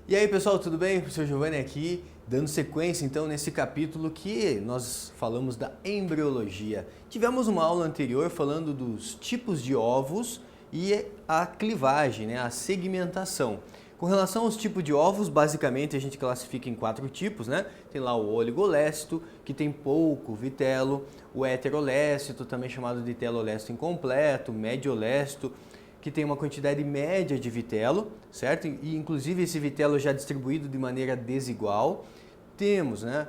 E aí pessoal, tudo bem? O professor Giovanni aqui, dando sequência então nesse capítulo que nós falamos da embriologia. Tivemos uma aula anterior falando dos tipos de ovos e a clivagem, né, a segmentação. Com relação aos tipos de ovos, basicamente a gente classifica em 4 tipos, né? Tem lá o oligolécito, que tem pouco vitelo, o heterolécito, também chamado de telolécito incompleto, mediolécito, que tem uma quantidade média de vitelo, certo? E inclusive esse vitelo já distribuído de maneira desigual. Temos, né,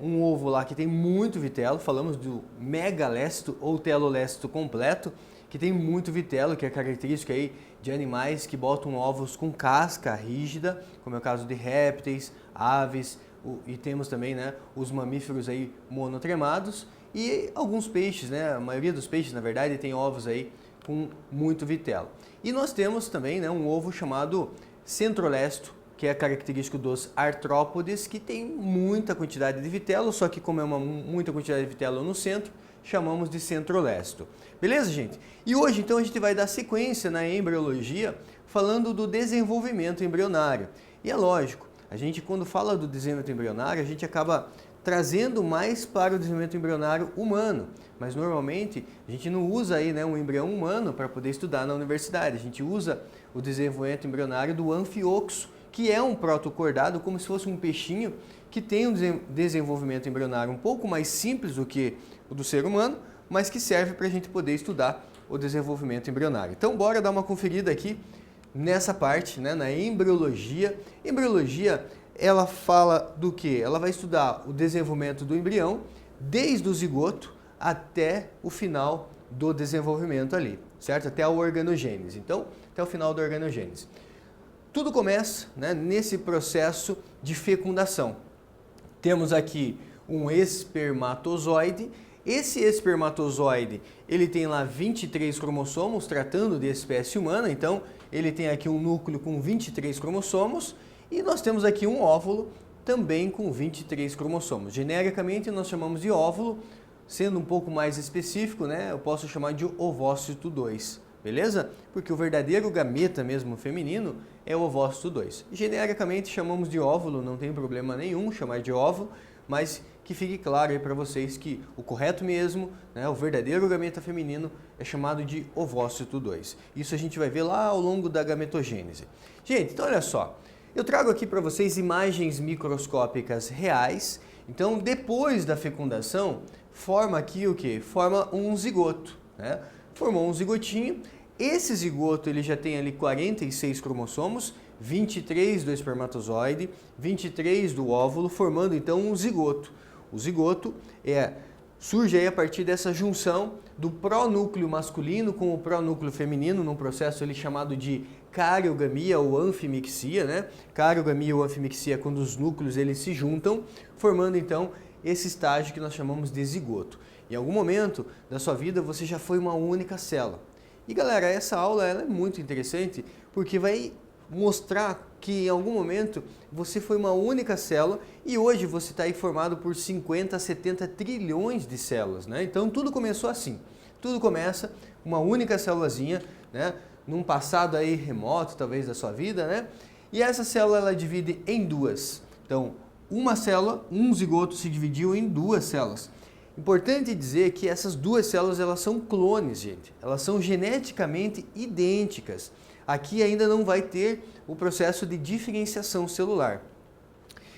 um ovo lá que tem muito vitelo, falamos do megalécito ou telolécito completo, que tem muito vitelo, que é característica aí de animais que botam ovos com casca rígida, como é o caso de répteis, aves, e temos também, né, os mamíferos aí monotremados e alguns peixes, né, a maioria dos peixes, na verdade, tem ovos aí com muito vitelo. E nós temos também, né, um ovo chamado centrolécito, que é característico dos artrópodes, que tem muita quantidade de vitelo, só que como é muita quantidade de vitelo no centro, chamamos de centrolécito. Beleza, gente? E hoje, então, a gente vai dar sequência na embriologia, falando do desenvolvimento embrionário. E é lógico, a gente quando fala do desenvolvimento embrionário, a gente acaba trazendo mais para o desenvolvimento embrionário humano, mas normalmente a gente não usa aí, né, um embrião humano para poder estudar na universidade, a gente usa o desenvolvimento embrionário do anfioxo, que é um protocordado, como se fosse um peixinho, que tem um desenvolvimento embrionário um pouco mais simples do que o do ser humano, mas que serve para a gente poder estudar o desenvolvimento embrionário. Então bora dar uma conferida aqui nessa parte, né, na embriologia. Embriologia, ela fala do que? Ela vai estudar o desenvolvimento do embrião, desde o zigoto até o final do desenvolvimento ali, certo? Até a organogênese. Então, até o final da organogênese. Tudo começa, né, nesse processo de fecundação. Temos aqui um espermatozoide. Esse espermatozoide, ele tem lá 23 cromossomos, tratando de espécie humana, então ele tem aqui um núcleo com 23 cromossomos. E nós temos aqui um óvulo também com 23 cromossomos. Genericamente nós chamamos de óvulo, sendo um pouco mais específico, né, eu posso chamar de ovócito 2, beleza? Porque o verdadeiro gameta mesmo feminino é o ovócito 2. Genericamente chamamos de óvulo, não tem problema nenhum chamar de óvulo, mas que fique claro aí para vocês que o correto mesmo, né, o verdadeiro gameta feminino é chamado de ovócito 2. Isso a gente vai ver lá ao longo da gametogênese. Gente, então olha só. Eu trago aqui para vocês imagens microscópicas reais. Então, depois da fecundação, forma aqui o que? Forma um zigoto, né? Formou um zigotinho. Esse zigoto ele já tem ali 46 cromossomos, 23 do espermatozoide, 23 do óvulo, formando então um zigoto. O zigoto surge aí a partir dessa junção do pronúcleo masculino com o pronúcleo feminino, num processo ali chamado de cariogamia ou anfimixia, né? Cariogamia ou anfimixia é quando os núcleos eles se juntam, formando então esse estágio que nós chamamos de zigoto. Em algum momento da sua vida você já foi uma única célula. E galera, essa aula ela é muito interessante porque vai mostrar que em algum momento você foi uma única célula e hoje você está aí formado por 50 a 70 trilhões de células, né? Então tudo começou assim, tudo começa uma única célulazinha, né? Num passado aí remoto talvez da sua vida, né? E essa célula ela divide em duas. Então uma célula, um zigoto se dividiu em duas células. Importante dizer que essas duas células elas são clones, gente. Elas são geneticamente idênticas. Aqui ainda não vai ter o processo de diferenciação celular.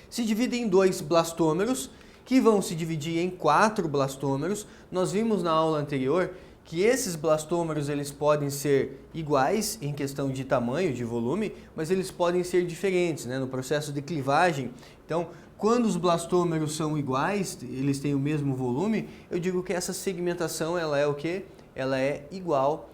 Se divide em 2 blastômeros, que vão se dividir em 4 blastômeros. Nós vimos na aula anterior que esses blastômeros eles podem ser iguais em questão de tamanho, de volume, mas eles podem ser diferentes, né, no processo de clivagem. Então, quando os blastômeros são iguais, eles têm o mesmo volume, eu digo que essa segmentação ela é o quê? Ela é igual.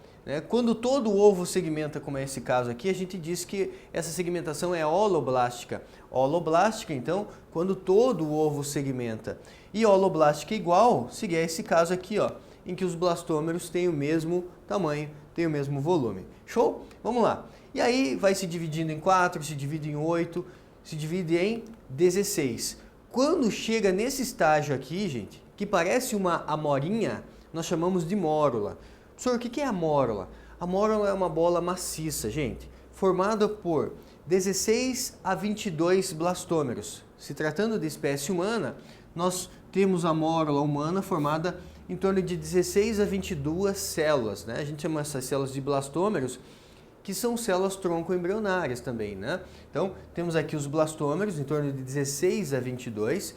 Quando todo o ovo segmenta, como é esse caso aqui, a gente diz que essa segmentação é holoblástica. Holoblástica, então, quando todo o ovo segmenta. E holoblástica igual seria esse caso aqui, ó, em que os blastômeros têm o mesmo tamanho, têm o mesmo volume. Show? Vamos lá. E aí vai se dividindo em 4, se divide em 8, se divide em 16. Quando chega nesse estágio aqui, gente, que parece uma amorinha, nós chamamos de mórula. Professor, o que é a mórula? A mórula é uma bola maciça, gente, formada por 16 a 22 blastômeros. Se tratando de espécie humana, nós temos a mórula humana formada em torno de 16 a 22 células, né? A gente chama essas células de blastômeros, que são células tronco-embrionárias também, né? Então, temos aqui os blastômeros, em torno de 16 a 22.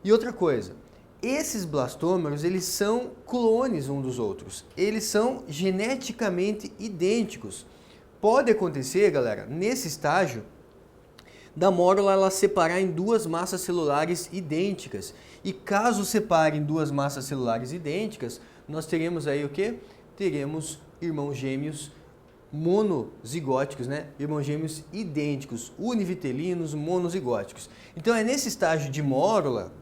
E outra coisa, esses blastômeros, eles são clones um dos outros. Eles são geneticamente idênticos. Pode acontecer, galera, nesse estágio, da mórula ela separar em duas massas celulares idênticas. E caso separem duas massas celulares idênticas, nós teremos aí o quê? Teremos irmãos gêmeos monozigóticos, né? Irmãos gêmeos idênticos, univitelinos, monozigóticos. Então é nesse estágio de mórula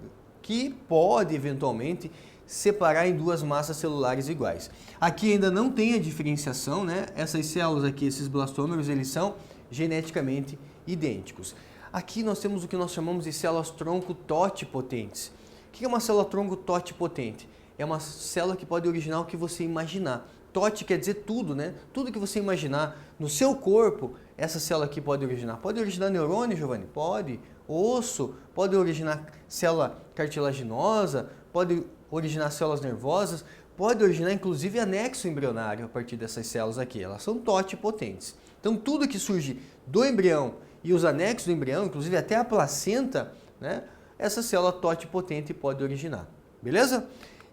que pode eventualmente separar em duas massas celulares iguais. Aqui ainda não tem a diferenciação, né? Essas células aqui, esses blastômeros, eles são geneticamente idênticos. Aqui nós temos o que nós chamamos de células tronco totipotentes. O que é uma célula tronco totipotente? É uma célula que pode originar o que você imaginar. Tot quer dizer tudo, né? Tudo que você imaginar no seu corpo, essa célula aqui pode originar. Pode originar neurônio, Giovanni? Pode. Osso, pode originar célula cartilaginosa, pode originar células nervosas, pode originar inclusive anexo embrionário a partir dessas células aqui. Elas são totipotentes. Então tudo que surge do embrião e os anexos do embrião, inclusive até a placenta, né? Essa célula totipotente pode originar. Beleza?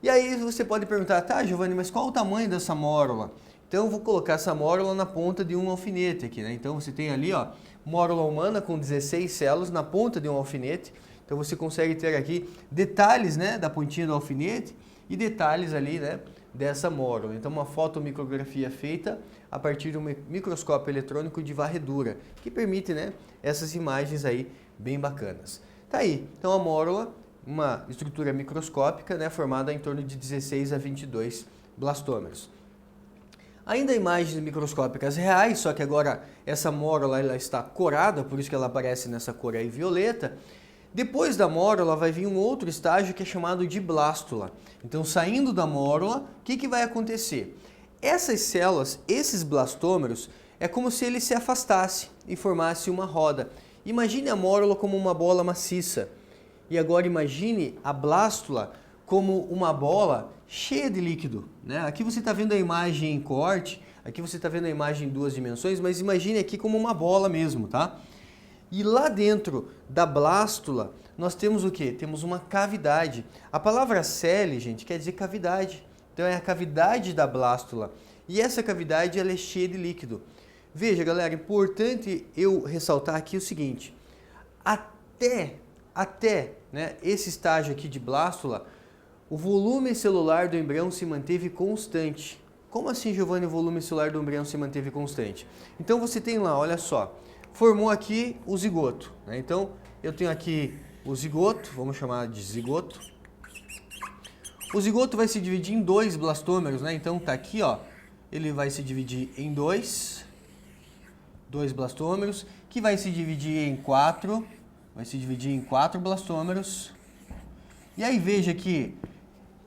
E aí você pode perguntar, tá, Giovanni, mas qual o tamanho dessa mórula? Então eu vou colocar essa mórula na ponta de um alfinete aqui, né? Então você tem ali, ó, mórula humana com 16 células na ponta de um alfinete. Então você consegue ter aqui detalhes, né, da pontinha do alfinete e detalhes ali, né, dessa mórula. Então uma fotomicrografia feita a partir de um microscópio eletrônico de varredura, que permite, né, essas imagens aí bem bacanas. Tá aí. Então a mórula, uma estrutura microscópica, né, formada em torno de 16 a 22 blastômeros. Ainda imagens microscópicas reais, só que agora essa mórula ela está corada, por isso que ela aparece nessa cor aí violeta. Depois da mórula vai vir um outro estágio que é chamado de blástula. Então, saindo da mórula, o que vai acontecer? Essas células, esses blastômeros, é como se ele se afastasse e formasse uma roda. Imagine a mórula como uma bola maciça. E agora imagine a blástula como uma bola cheia de líquido, né? Aqui você está vendo a imagem em corte, aqui você está vendo a imagem em duas dimensões, mas imagine aqui como uma bola mesmo, tá? E lá dentro da blástula nós temos o quê? Temos uma cavidade. A palavra cele, gente, quer dizer cavidade. Então é a cavidade da blástula. E essa cavidade ela é cheia de líquido. Veja, galera, é importante eu ressaltar aqui o seguinte. Até né, esse estágio aqui de blástula, o volume celular do embrião se manteve constante. Como assim, Giovanni, o volume celular do embrião se manteve constante? Então você tem lá, olha só, formou aqui o zigoto, né? Então eu tenho aqui o zigoto, vamos chamar de zigoto. O zigoto vai se dividir em dois blastômeros, né? Então tá aqui, ó, ele vai se dividir em dois blastômeros, que vai se dividir em quatro blastômeros. E aí veja que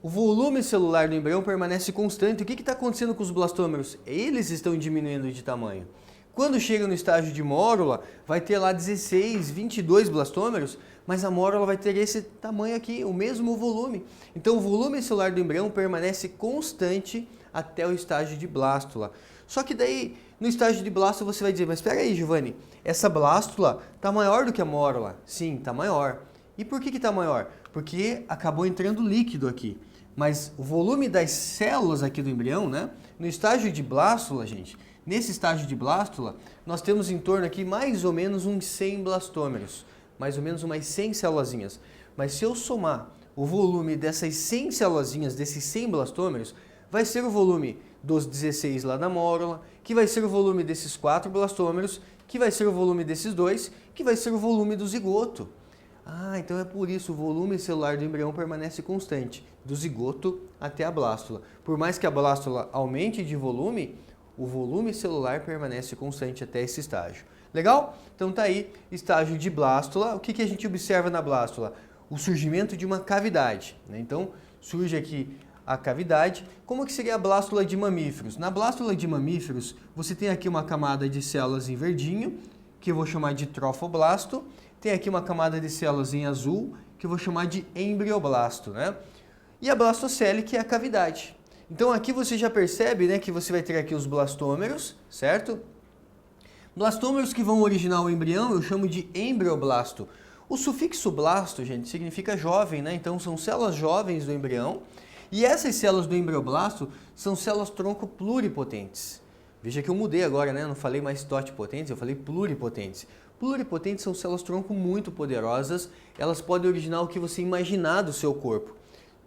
o volume celular do embrião permanece constante. O que está acontecendo com os blastômeros? Eles estão diminuindo de tamanho. Quando chega no estágio de mórula, vai ter lá 16, 22 blastômeros, mas a mórula vai ter esse tamanho aqui, o mesmo volume. Então o volume celular do embrião permanece constante até o estágio de blástula. Só que daí, no estágio de blástula, você vai dizer, mas espera aí, Giovanni, essa blástula está maior do que a mórula? Sim, está maior. E por que está maior? Porque acabou entrando líquido aqui. Mas o volume das células aqui do embrião, né? No estágio de blástula, gente, nesse estágio de blástula, nós temos em torno aqui mais ou menos uns 100 blastômeros. Mais ou menos umas 100 célulazinhas. Mas se eu somar o volume dessas 100 célulazinhas, desses 100 blastômeros, vai ser o volume dos 16 lá da mórula, que vai ser o volume desses 4 blastômeros, que vai ser o volume desses 2, que vai ser o volume do zigoto. Ah, então é por isso o volume celular do embrião permanece constante, do zigoto até a blástula. Por mais que a blástula aumente de volume, o volume celular permanece constante até esse estágio. Legal? Então tá aí, estágio de blástula. O que a gente observa na blástula? O surgimento de uma cavidade, né? Então surge aqui a cavidade. Como que seria a blástula de mamíferos? Na blástula de mamíferos, você tem aqui uma camada de células em verdinho, que eu vou chamar de trofoblasto. Tem aqui uma camada de células em azul, que eu vou chamar de embrioblasto, né? E a blastocele, que é a cavidade. Então aqui você já percebe, né, que você vai ter aqui os blastômeros, certo? Blastômeros que vão originar o embrião eu chamo de embrioblasto. O sufixo blasto, gente, significa jovem, né? Então são células jovens do embrião. E essas células do embrioblasto são células tronco pluripotentes. Veja que eu mudei agora, né? Eu não falei mais totipotentes, eu falei pluripotentes. Pluripotentes são células tronco muito poderosas. Elas podem originar o que você imaginar do seu corpo.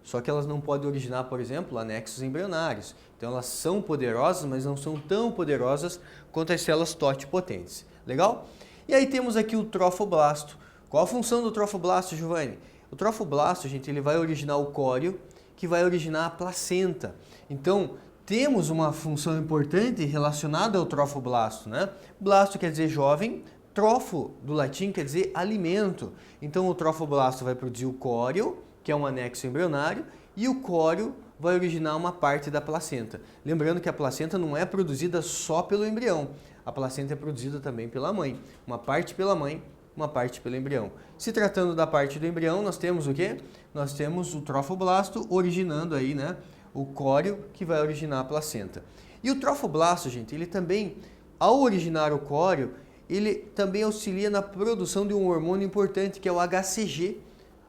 Só que elas não podem originar, por exemplo, anexos embrionários. Então elas são poderosas, mas não são tão poderosas quanto as células totipotentes. Legal? E aí temos aqui o trofoblasto. Qual a função do trofoblasto, Giovanni? O trofoblasto, gente, ele vai originar o córeo, que vai originar a placenta. Então, temos uma função importante relacionada ao trofoblasto, né? Blasto quer dizer jovem, trofo, do latim, quer dizer alimento. Então, o trofoblasto vai produzir o córeo, que é um anexo embrionário, e o córeo vai originar uma parte da placenta. Lembrando que a placenta não é produzida só pelo embrião, a placenta é produzida também pela mãe. Uma parte pela mãe, uma parte pelo embrião. Se tratando da parte do embrião, nós temos o quê? Nós temos o trofoblasto originando aí, né, o córeo que vai originar a placenta. E o trofoblasto, gente, ele também, ao originar o córeo, ele também auxilia na produção de um hormônio importante, que é o HCG,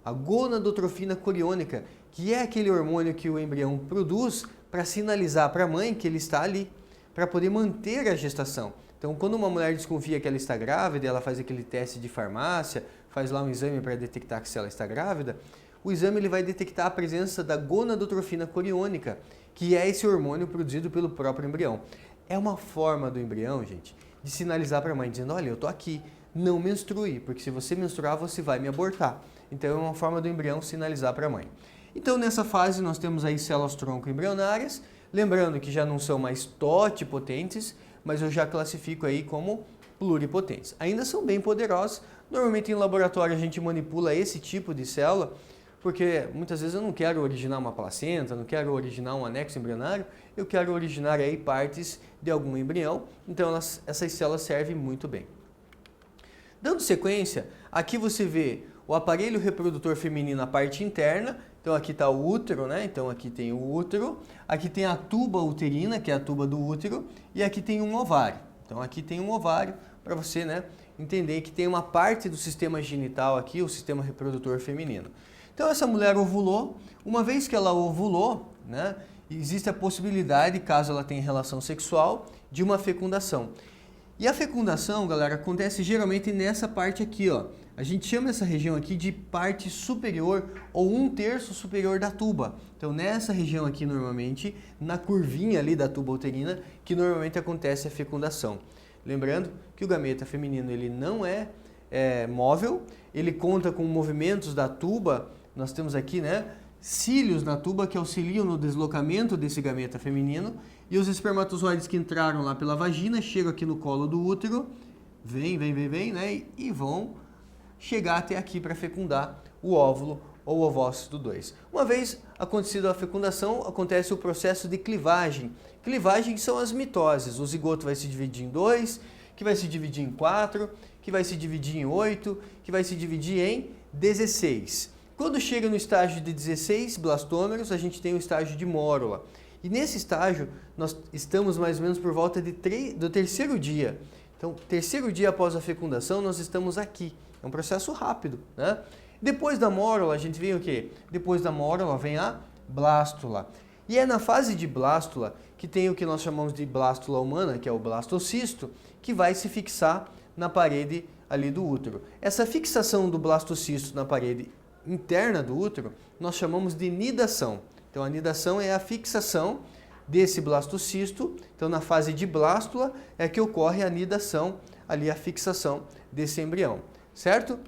a gonadotrofina coriônica, que é aquele hormônio que o embrião produz para sinalizar para a mãe que ele está ali, para poder manter a gestação. Então, quando uma mulher desconfia que ela está grávida, ela faz aquele teste de farmácia, faz lá um exame para detectar se ela está grávida, o exame ele vai detectar a presença da gonadotrofina coriônica, que é esse hormônio produzido pelo próprio embrião. É uma forma do embrião, gente, de sinalizar para a mãe, dizendo, olha, eu estou aqui, não menstrue, porque se você menstruar, você vai me abortar. Então, é uma forma do embrião sinalizar para a mãe. Então, nessa fase, nós temos aí células tronco embrionárias, lembrando que já não são mais totipotentes, mas eu já classifico aí como pluripotentes. Ainda são bem poderosas. Normalmente, em laboratório, a gente manipula esse tipo de célula, porque muitas vezes eu não quero originar uma placenta, não quero originar um anexo embrionário, eu quero originar aí partes de algum embrião, então essas células servem muito bem. Dando sequência, aqui você vê o aparelho reprodutor feminino na parte interna, então aqui está o útero, né? Então aqui tem o útero, aqui tem a tuba uterina, que é a tuba do útero, e aqui tem um ovário. Então aqui tem um ovário para você, né, entender que tem uma parte do sistema genital aqui, o sistema reprodutor feminino. Então essa mulher ovulou, uma vez que ela ovulou, né, existe a possibilidade, caso ela tenha relação sexual, de uma fecundação. E a fecundação, galera, acontece geralmente nessa parte aqui, ó. A gente chama essa região aqui de parte superior ou 1/3 superior da tuba. Então, nessa região aqui, normalmente, na curvinha ali da tuba uterina, que normalmente acontece a fecundação. Lembrando que o gameta feminino ele não é móvel, ele conta com movimentos da tuba. Nós temos aqui, né, cílios na tuba que auxiliam no deslocamento desse gameta feminino, e os espermatozoides que entraram lá pela vagina chegam aqui no colo do útero, vem, né, e vão chegar até aqui para fecundar o óvulo ou o ovócito 2. Uma vez acontecida a fecundação, acontece o processo de clivagem. Clivagem são as mitoses. O zigoto vai se dividir em 2, que vai se dividir em 4, que vai se dividir em 8, que vai se dividir em 16. Quando chega no estágio de 16 blastômeros, a gente tem o estágio de mórula. E nesse estágio, nós estamos mais ou menos por volta do terceiro dia. Então, terceiro dia após a fecundação, nós estamos aqui. É um processo rápido, né? Depois da mórula, a gente vem o quê? Depois da mórula vem a blástula. E é na fase de blástula que tem o que nós chamamos de blástula humana, que é o blastocisto, que vai se fixar na parede ali do útero. Essa fixação do blastocisto na parede interna do útero, nós chamamos de nidação. Então, a nidação é a fixação desse blastocisto. Então, na fase de blástula é que ocorre a nidação, ali a fixação desse embrião, certo?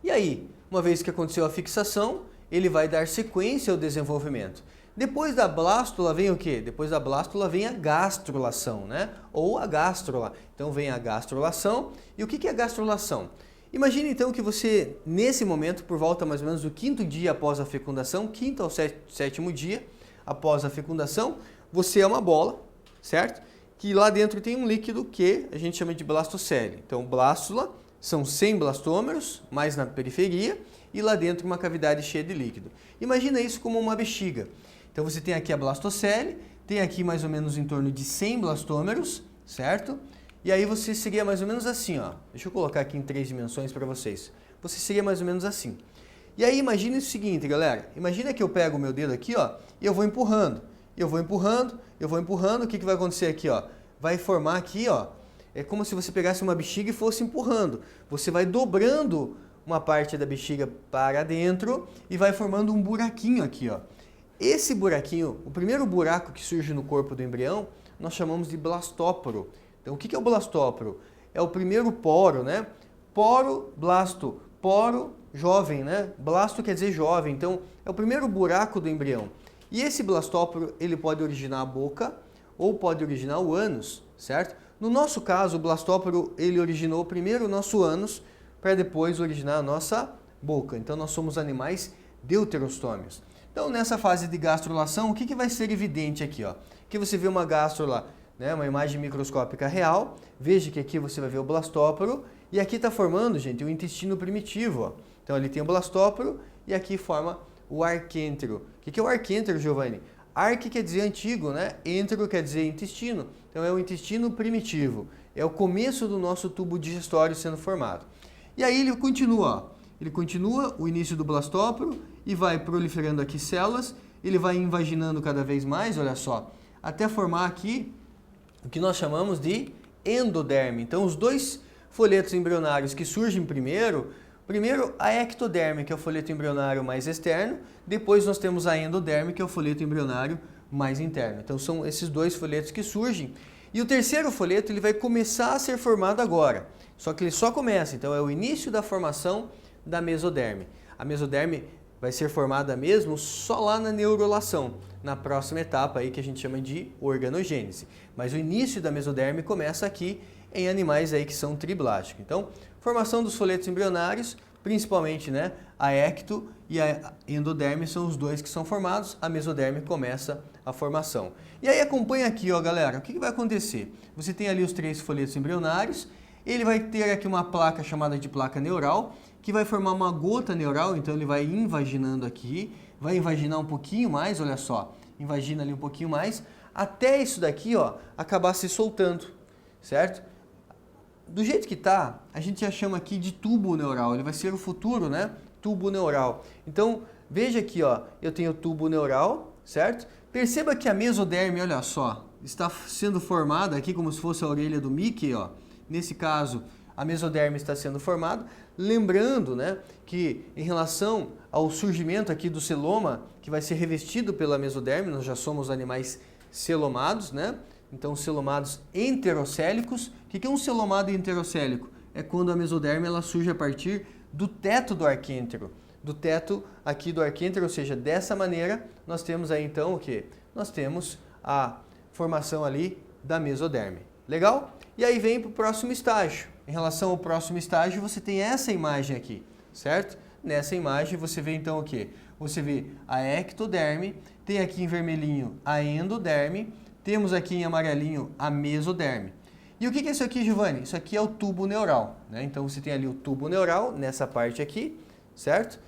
E aí, uma vez que aconteceu a fixação, ele vai dar sequência ao desenvolvimento. Depois da blástula vem o quê? Depois da blástula vem a gastrulação, né? Ou a gástrula. Então, vem a gastrulação. E o que é a gastrulação? Imagine então que você, nesse momento, por volta mais ou menos do 5º dia após a fecundação, 5º ao 7º dia, após a fecundação, você é uma bola, certo? Que lá dentro tem um líquido que a gente chama de blastocele. Então, blástula são 100 blastômeros, mais na periferia, e lá dentro uma cavidade cheia de líquido. Imagina isso como uma bexiga. Então, você tem aqui a blastocele, tem aqui mais ou menos em torno de 100 blastômeros, certo? E aí você seria mais ou menos assim, ó. Deixa eu colocar aqui em 3 dimensões para vocês. Você seria mais ou menos assim. E aí imagine o seguinte, galera. Imagina que eu pego o meu dedo aqui, ó, e eu vou empurrando. Eu vou empurrando, eu vou empurrando. O que vai acontecer aqui, ó? Vai formar aqui, ó. É como se você pegasse uma bexiga e fosse empurrando. Você vai dobrando uma parte da bexiga para dentro e vai formando um buraquinho aqui, ó. Esse buraquinho, o primeiro buraco que surge no corpo do embrião, nós chamamos de blastóporo. Então, o que é o blastóporo? É o primeiro poro, né? Poro, blasto, poro, jovem, né? Blasto quer dizer jovem, então é o primeiro buraco do embrião. E esse blastóporo, ele pode originar a boca ou pode originar o ânus, certo? No nosso caso, o blastóporo, ele originou primeiro o nosso ânus para depois originar a nossa boca. Então, nós somos animais deuterostômios. Então, nessa fase de gastrulação, o que vai ser evidente aqui, ó? Aqui você vê uma gástrula, né, uma imagem microscópica real. Veja que aqui você vai ver o blastóporo e aqui está formando, gente, o intestino primitivo. Ó. Então ali tem o blastóporo e aqui forma o arquêntero. O que é o arquêntero, Giovanni? Arque quer dizer antigo, né?Êntero quer dizer intestino. Então é o intestino primitivo. É o começo do nosso tubo digestório sendo formado. E aí ele continua, ó. Ele continua o início do blastóporo e vai proliferando aqui células. Ele vai invaginando cada vez mais, olha só, até formar aqui o que nós chamamos de endoderme. Então, os dois folhetos embrionários que surgem primeiro a ectoderme, que é o folheto embrionário mais externo, depois nós temos a endoderme, que é o folheto embrionário mais interno. Então, são esses dois folhetos que surgem. E o terceiro folheto ele vai começar a ser formado agora, só que ele só começa, então é o início da formação da mesoderme. A mesoderme vai ser formada mesmo só lá na neurulação, na próxima etapa aí que a gente chama de organogênese. Mas o início da mesoderme começa aqui em animais aí que são triblásticos. Então, formação dos folhetos embrionários, principalmente, né, a ecto e a endoderme são os dois que são formados, a mesoderme começa a formação. E aí acompanha aqui, ó, galera, o que vai acontecer? Você tem ali os 3 folhetos embrionários, ele vai ter aqui uma placa chamada de placa neural, que vai formar uma gota neural, então ele vai invaginando aqui, vai invaginar um pouquinho mais, olha só, invagina ali um pouquinho mais, até isso daqui, ó, acabar se soltando, certo? Do jeito que tá, a gente já chama aqui de tubo neural, ele vai ser o futuro, né? Tubo neural. Então, veja aqui, ó, eu tenho o tubo neural, certo? Perceba que a mesoderme, olha só, está sendo formada aqui como se fosse a orelha do Mickey, ó. Nesse caso, a mesoderme está sendo formada. Lembrando, né, que em relação ao surgimento aqui do celoma, que vai ser revestido pela mesoderme, nós já somos animais celomados, né? Então, celomados enterocélicos. O que é um celomado enterocélico? É quando a mesoderme ela surge a partir do teto do arquêntero. Do teto aqui do arquêntero, ou seja, dessa maneira, nós temos aí então o quê? Nós temos a formação ali da mesoderme. Legal? E aí vem para o próximo estágio. Em relação ao próximo estágio, você tem essa imagem aqui, certo? Nessa imagem você vê então o quê? Você vê a ectoderme, tem aqui em vermelhinho a endoderme, temos aqui em amarelinho a mesoderme. E o que é isso aqui, Giovanni? Isso aqui é o tubo neural, né? Então você tem ali o tubo neural nessa parte aqui, certo?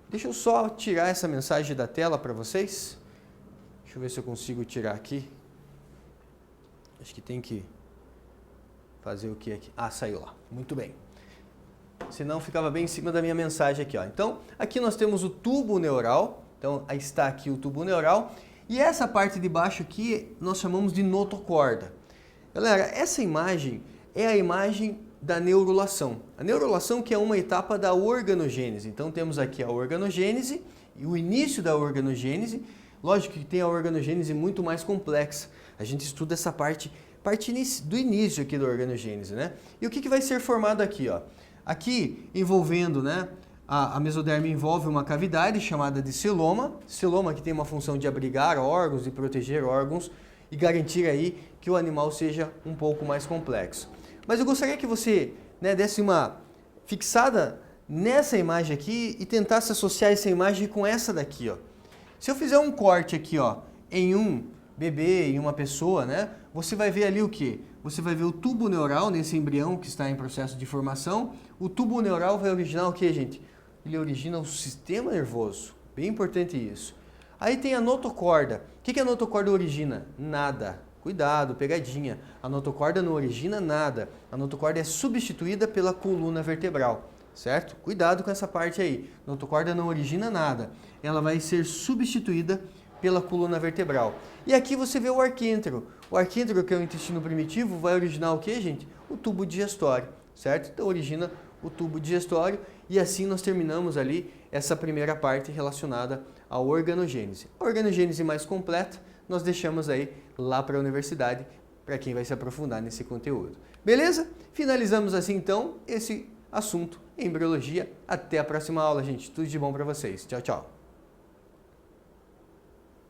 Deixa eu só tirar essa mensagem da tela para vocês. Deixa eu ver se eu consigo tirar aqui. Acho que tem que fazer o que aqui? Ah, saiu lá. Muito bem. Senão ficava bem em cima da minha mensagem aqui, ó. Então, aqui nós temos o tubo neural. Então, aí está aqui o tubo neural. E essa parte de baixo aqui nós chamamos de notocorda. Galera, essa imagem é a imagem da neurulação. A neurulação que é uma etapa da organogênese. Então, temos aqui a organogênese e o início da organogênese. Lógico que tem a organogênese muito mais complexa. A gente estuda essa parte do início aqui da organogênese, né? E o que vai ser formado aqui, ó? Aqui, envolvendo, né? A mesoderme envolve uma cavidade chamada de celoma. Celoma que tem uma função de abrigar órgãos e proteger órgãos e garantir aí que o animal seja um pouco mais complexo. Mas eu gostaria que você, né, desse uma fixada nessa imagem aqui e tentasse associar essa imagem com essa daqui, ó. Se eu fizer um corte aqui, ó, em um bebê, em uma pessoa, né? Você vai ver ali o quê? Você vai ver o tubo neural nesse embrião que está em processo de formação. O tubo neural vai originar o quê, gente? Ele origina o sistema nervoso. Bem importante isso. Aí tem a notocorda. O que a notocorda origina? Nada. Cuidado, pegadinha. A notocorda não origina nada. A notocorda é substituída pela coluna vertebral, certo? Cuidado com essa parte aí. A notocorda não origina nada. Ela vai ser substituída pela coluna vertebral. E aqui você vê o arquêntero. O arquêntero, que é o intestino primitivo, vai originar o que, gente? O tubo digestório, certo? Então origina o tubo digestório e assim nós terminamos ali essa primeira parte relacionada à organogênese. A organogênese mais completa nós deixamos aí lá para a universidade, para quem vai se aprofundar nesse conteúdo. Beleza? Finalizamos assim então esse assunto, embriologia. Até a próxima aula, gente. Tudo de bom para vocês. Tchau, tchau.